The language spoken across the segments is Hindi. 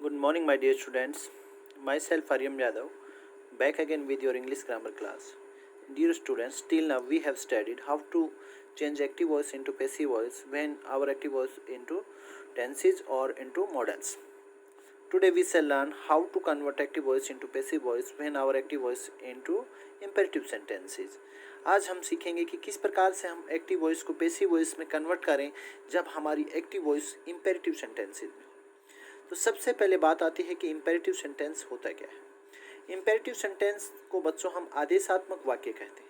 Good morning, my dear students. Myself Aryam Yadav, back again with your English grammar class. Dear students, till now we have studied how to change active voice into passive voice when our active voice into tenses or into modals. Today we shall learn how to convert active voice into passive voice when our active voice into imperative sentences. आज हम सीखेंगे कि किस प्रकार से हम एक्टिव वॉइस को पैसिव वॉइस में कन्वर्ट करें जब हमारी एक्टिव वॉइस इम्पेरेटिव सेंटेंसेस में। तो सबसे पहले बात आती है कि इम्पेरेटिव सेंटेंस होता क्या है। इम्पेरेटिव सेंटेंस को बच्चों हम आदेशात्मक वाक्य कहते हैं।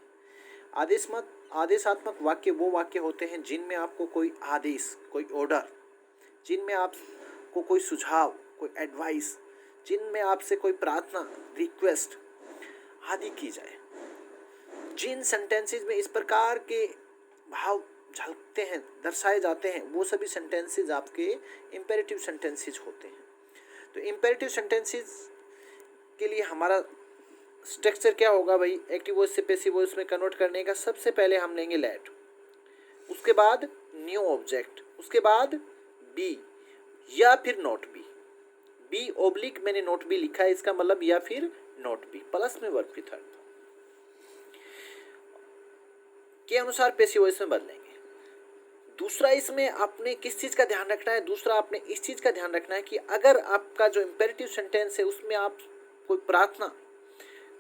आदेशात्मक वाक्य वो वाक्य होते हैं जिनमें आपको कोई आदेश, कोई ऑर्डर, जिनमें आपको कोई सुझाव, कोई एडवाइस, जिनमें आपसे कोई प्रार्थना, रिक्वेस्ट आदि की जाए। जिन सेंटेंसेस में इस प्रकार के भाव झलकते हैं, दर्शाए जाते हैं, वो सभी सेंटेंसेस आपके इम्पेरेटिव सेंटेंसेस होते हैं। तो इम्पेरेटिव सेंटेंसेस के लिए हमारा स्ट्रक्चर क्या होगा भाई, एक्टिव वॉइस से पैसिव वॉइस में कन्वर्ट करने का। सबसे पहले हम लेंगे लेट, उसके बाद न्यू ऑब्जेक्ट, उसके बाद बी या फिर नॉट बी। बी ओब्लिक मैंने नॉट बी लिखा है, इसका मतलब या फिर नॉट बी, प्लस में वर्ब की थर्ड के अनुसार पैसिव वॉइस में बदलेंगे। दूसरा, इसमें आपने किस चीज़ का ध्यान रखना है, दूसरा आपने इस चीज़ का ध्यान रखना है कि अगर आपका जो इम्पेरेटिव सेंटेंस है उसमें आप कोई प्रार्थना,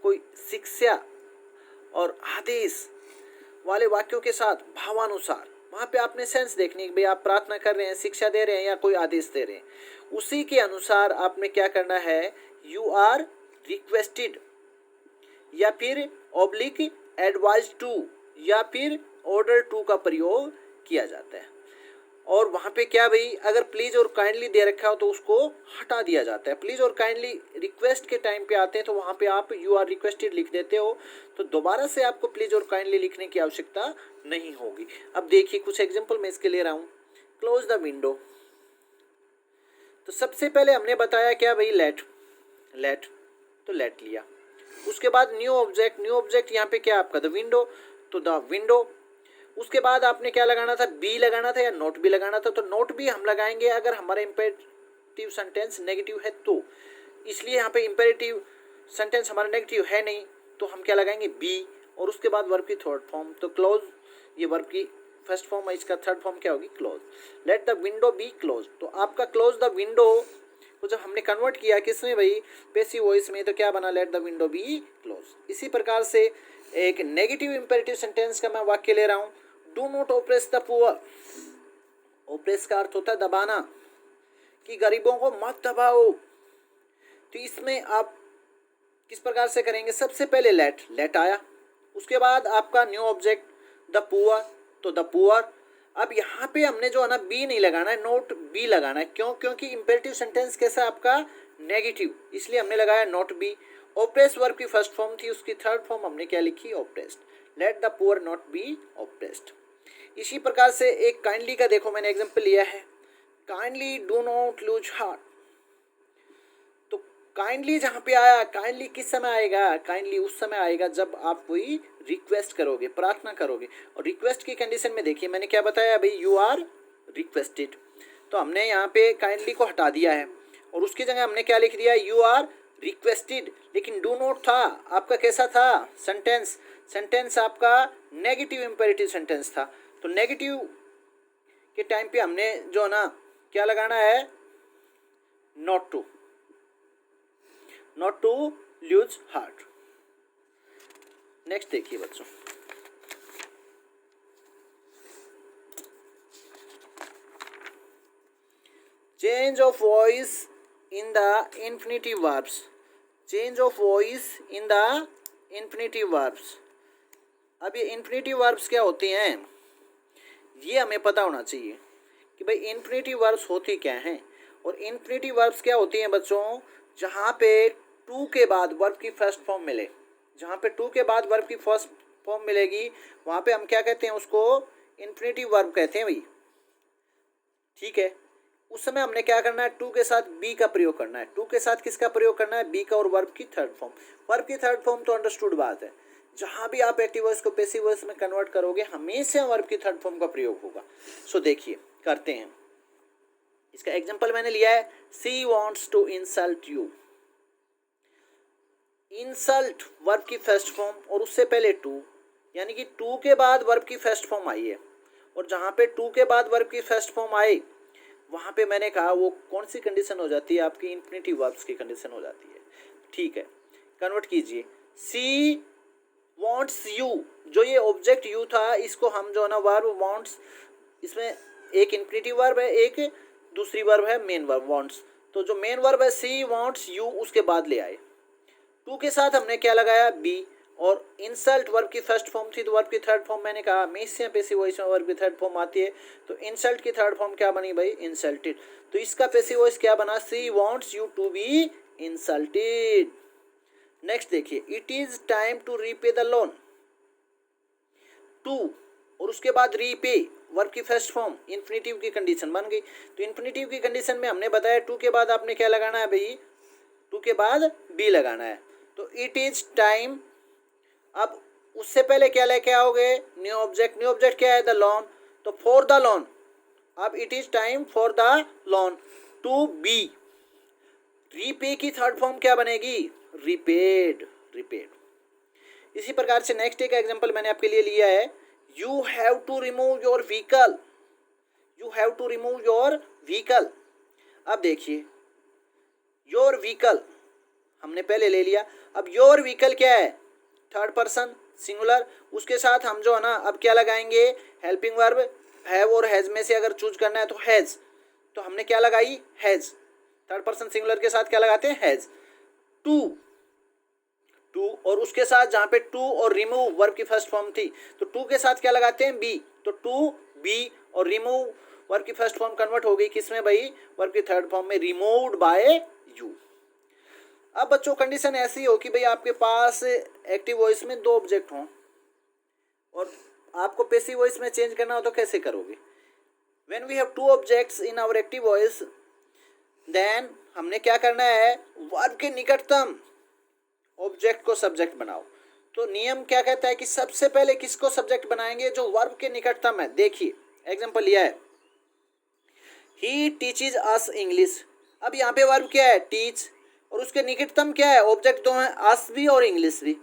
कोई शिक्षा और आदेश वाले वाक्यों के साथ भावानुसार, वहाँ पे आपने सेंस देखनी है कि भाई आप प्रार्थना कर रहे हैं, शिक्षा दे रहे हैं या कोई आदेश दे रहे हैं। उसी के अनुसार आपने क्या करना है, यू आर रिक्वेस्टेड या फिर ऑब्लिक एडवाइज टू या फिर ऑर्डर टू का प्रयोग किया जाता है। और वहाँ पे क्या भाई, अगर प्लीज और काइंडली दे रखा हो तो उसको हटा दिया जाता है। प्लीज और काइंडली रिक्वेस्ट के टाइम पे आते हैं तो वहाँ पे आप यू आर रिक्वेस्टेड लिख देते हो, तो दोबारा से आपको प्लीज और काइंडली लिखने की आवश्यकता नहीं होगी। अब देखिए कुछ एग्जाम्पल मैं इसके ले रहा हूँ। क्लोज द विंडो, तो सबसे पहले हमने बताया क्या भाई, लेट, तो लेट लिया। उसके बाद न्यू ऑब्जेक्ट यहाँ पे क्या आपका द विंडो, तो द विंडो। उसके बाद आपने क्या लगाना था, बी लगाना था या नोट बी लगाना था, तो नोट बी हम लगाएंगे अगर हमारा इम्पेरेटिव सेंटेंस नेगेटिव है तो। इसलिए यहाँ पे इम्पेरेटिव सेंटेंस हमारा नेगेटिव है नहीं, तो हम क्या लगाएंगे, बी। और उसके बाद वर्ब की थर्ड फॉर्म, तो क्लोज, ये वर्ब की फर्स्ट फॉर्म है, इसका थर्ड फॉर्म क्या होगी, close. Let the window be close, तो आपका क्लोज द विंडो को जब हमने कन्वर्ट किया किसमें भाई, पैसिव वॉइस में, तो क्या बना, let the window be close. इसी प्रकार से एक नेगेटिव इम्पेरेटिव सेंटेंस का मैं वाक्य ले रहा हूँ, do not oppress the poor. Oppress का अर्थ होता है दबाना, कि गरीबों को मत दबाओ। तो इसमें आप किस प्रकार से करेंगे, सबसे पहले लेट आया, उसके बाद आपका न्यू ऑब्जेक्ट द पुअर, तो द पुअर। अब यहाँ पे हमने जो है ना बी नहीं लगाना है, नोट बी लगाना है। क्यों, क्योंकि इम्पेरेटिव सेंटेंस कैसा है आपका, नेगेटिव, इसलिए हमने लगाया नोट बी। ओप्रेस वर्ब की फर्स्ट फॉर्म थी, उसकी थर्ड फॉर्म हमने क्या लिखी, oppressed. Let the poor not be oppressed. इसी प्रकार से एक काइंडली का देखो मैंने एग्जांपल लिया है, kindly do not lose heart. तो काइंडली जहाँ पे आया, काइंडली किस समय आएगा, काइंडली उस समय आएगा जब आप कोई रिक्वेस्ट करोगे, प्रार्थना करोगे। और रिक्वेस्ट की कंडीशन में देखिए मैंने क्या बताया भाई, यू आर रिक्वेस्टेड, तो हमने यहाँ पे काइंडली को हटा दिया है और उसकी जगह हमने क्या लिख दिया, यू आर रिक्वेस्टेड। लेकिन डू नॉट था आपका कैसा था, सेंटेंस आपका नेगेटिव इम्पेरेटिव सेंटेंस था। तो नेगेटिव के टाइम पे हमने जो है ना क्या लगाना है, not to lose heart. Next देखिए बच्चों, change of voice in the infinitive verbs, change of voice in the infinitive verbs. अब ये इन्फिनिटिव वर्ब्स क्या होते हैं, ये हमें पता होना चाहिए कि भाई इन्फिनिटिव वर्ब्स होती क्या हैं। और इन्फिनिटिव वर्ब्स क्या होती हैं बच्चों, जहाँ पे टू के बाद वर्ब की फर्स्ट फॉर्म मिले, जहाँ पे टू के बाद वर्ब की फर्स्ट फॉर्म मिलेगी वहाँ पे हम क्या कहते हैं, उसको इन्फिनिटिव वर्ब कहते हैं भाई, ठीक है। उस समय हमने क्या करना है, टू के साथ बी का प्रयोग करना है। टू के साथ किसका प्रयोग करना है, बी का, और वर्ब की थर्ड फॉर्म। वर्ब की थर्ड फॉर्म तो अंडरस्टूड बात है, जहाँ भी आप एक्टिव वॉइस को पैसिव वॉइस में कन्वर्ट करोगे हमेशा वर्ब की थर्ड फॉर्म का प्रयोग होगा। सो देखिए करते हैं, इसका एग्जांपल मैंने लिया है, she wants to insult you. Insult verb की फर्स्ट फॉर्म और उससे पहले टू, यानी कि टू के बाद वर्ब की फर्स्ट फॉर्म आई है, और जहाँ पे टू के बाद वर्ब की फर्स्ट फॉर्म आई वहाँ पे मैंने कहा वो कौन सी कंडीशन हो जाती है, आपकी इंफिनिटिव वर्ब्स की कंडीशन हो जाती है। ठीक है, कन्वर्ट कीजिए, सी वॉन्ट्स यू, जो ये ऑब्जेक्ट यू था इसको हम जो है ना वर्ब वॉन्ट्स, इसमें एक इंफिनिटिव वर्ब है, एक दूसरी वर्ब है मेन वर्ब वॉन्ट्स, तो जो मेन वर्ब है सी वॉन्ट्स यू उसके बाद ले आए। टू के साथ हमने क्या लगाया, बी, और इंसल्ट वर्ब की फर्स्ट फॉर्म थी तो वर्ब की थर्ड फॉर्म मैंने कहा हमेशा या पैसिव वॉइस में वर्ब की थर्ड फॉर्म आती है, तो इंसल्ट की थर्ड फॉर्म क्या बनी भाई, इंसल्टेड, तो इसका पैसिव वॉइस क्या बना, she wants you to be insulted. Next देखिए, it is time to repay the loan, to और उसके बाद रीपे वर्ब की फर्स्ट फॉर्म इंफिनिटिव की कंडीशन बन गई। तो इंफिनिटिव की कंडीशन में हमने बताया टू के बाद आपने क्या लगाना है भाई, टू के बाद बी लगाना है, तो इट इज टाइम, अब उससे पहले क्या लेके आओगे, न्यू ऑब्जेक्ट, न्यू ऑब्जेक्ट क्या है, द लोन, तो फॉर द लोन, अब it is time for the loan to be, repay की थर्ड फॉर्म क्या बनेगी, रिपेड, रिपेड। इसी प्रकार से नेक्स्ट एक एग्जांपल मैंने आपके लिए लिया है, you have to remove your vehicle, you have to remove your vehicle. अब देखिए योर व्हीकल हमने पहले ले लिया, अब योर व्हीकल क्या है, थर्ड पर्सन सिंगुलर, उसके साथ हम जो है ना अब क्या लगाएंगे, हेल्पिंग वर्ब, हैव और हैज में से अगर चूज करना है तो हैज, तो हमने क्या लगाई, हैज, थर्ड पर्सन सिंगुलर के साथ क्या लगाते हैं, हैज। टू, टू और उसके साथ जहाँ पे टू और रिमूव वर्ब की फर्स्ट फॉर्म थी तो टू के साथ क्या लगाते हैं, बी, तो टू बी और रिमूव वर्ब की फर्स्ट फॉर्म कन्वर्ट हो गई किसमें भाई, वर्ब की थर्ड फॉर्म में, रिमूव्ड बाय यू। अब बच्चों कंडीशन ऐसी हो कि भाई आपके पास एक्टिव वॉइस में दो ऑब्जेक्ट हों और आपको पैसिव वॉइस में चेंज करना हो तो कैसे करोगे, when we have two objects in our active voice then हमने क्या करना है, वर्ब के निकटतम ऑब्जेक्ट को सब्जेक्ट बनाओ। तो नियम क्या कहता है कि सबसे पहले किसको सब्जेक्ट बनाएंगे, जो वर्ब के निकटतम है। देखिए एग्जांपल लिया है, ही टीचेज अस इंग्लिश, अब यहाँ पे वर्ब क्या है, टीच, और उसके निकटतम क्या है, ऑब्जेक्ट दो है, अस भी और इंग्लिश भी।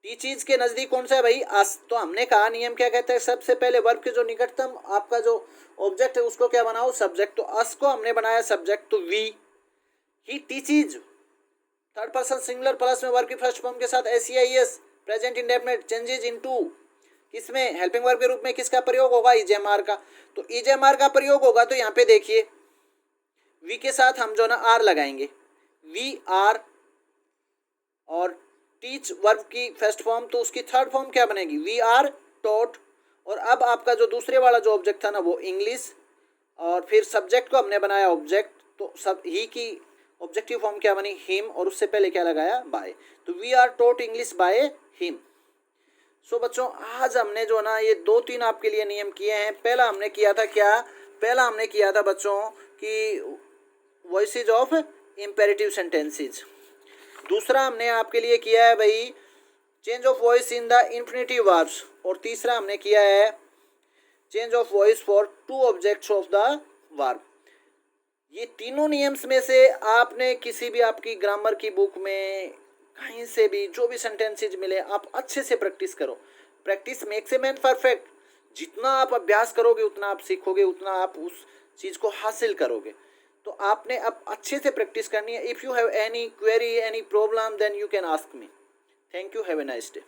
टीचेज के नजदीक कौन सा है भाई, अस, तो हमने कहा नियम क्या कहता है, सबसे पहले वर्ब के जो निकटतम आपका जो ऑब्जेक्ट है उसको क्या बनाओ, सब्जेक्ट, तो अस को हमने बनाया सब्जेक्ट, तो we, he teaches third person singular plus में वर्ब की फर्स्ट फॉर्म के साथ S present indefinite changes into, किसमें, हेल्पिंग वर्ब के रूप में किसका प्रयोग होगा, इजेएमआर का, तो इजेएमआर का प्रयोग होगा, तो यहाँ पे देखिए वी के साथ हम जो ना आर लगाएंगे, वी आर, और टीच वर्ब की फर्स्ट फॉर्म तो उसकी थर्ड फॉर्म क्या बनेगी, वी आर टॉट, और अब आपका जो दूसरे वाला जो ऑब्जेक्ट था ना वो इंग्लिश, और फिर सब्जेक्ट को हमने बनाया ऑब्जेक्ट, तो सब ही की ऑब्जेक्टिव फॉर्म क्या बनी, हिम, और उससे पहले क्या लगाया, बाय, तो we are taught English by him. So बच्चों आज हमने जो ना ये दो तीन आपके लिए नियम किए हैं। पहला हमने किया था क्या, पहला हमने किया था बच्चों कि वॉइसेज ऑफ इम्पेरेटिव सेंटेंसेज, दूसरा हमने आपके लिए किया है भाई change of voice in the infinitive verbs, और तीसरा हमने किया है change of voice for two objects of the verb. ये तीनों नियम्स में से आपने किसी भी आपकी ग्रामर की बुक में कहीं से भी जो भी सेंटेंसेज मिले आप अच्छे से प्रैक्टिस करो, practice makes a man perfect, जितना आप अभ्यास करोगे उतना आप सीखोगे, उतना आप उस चीज़ को हासिल करोगे। तो आपने अब अच्छे से प्रैक्टिस करनी है। If you have any query any problem then you can ask me. Thank you, have a nice day.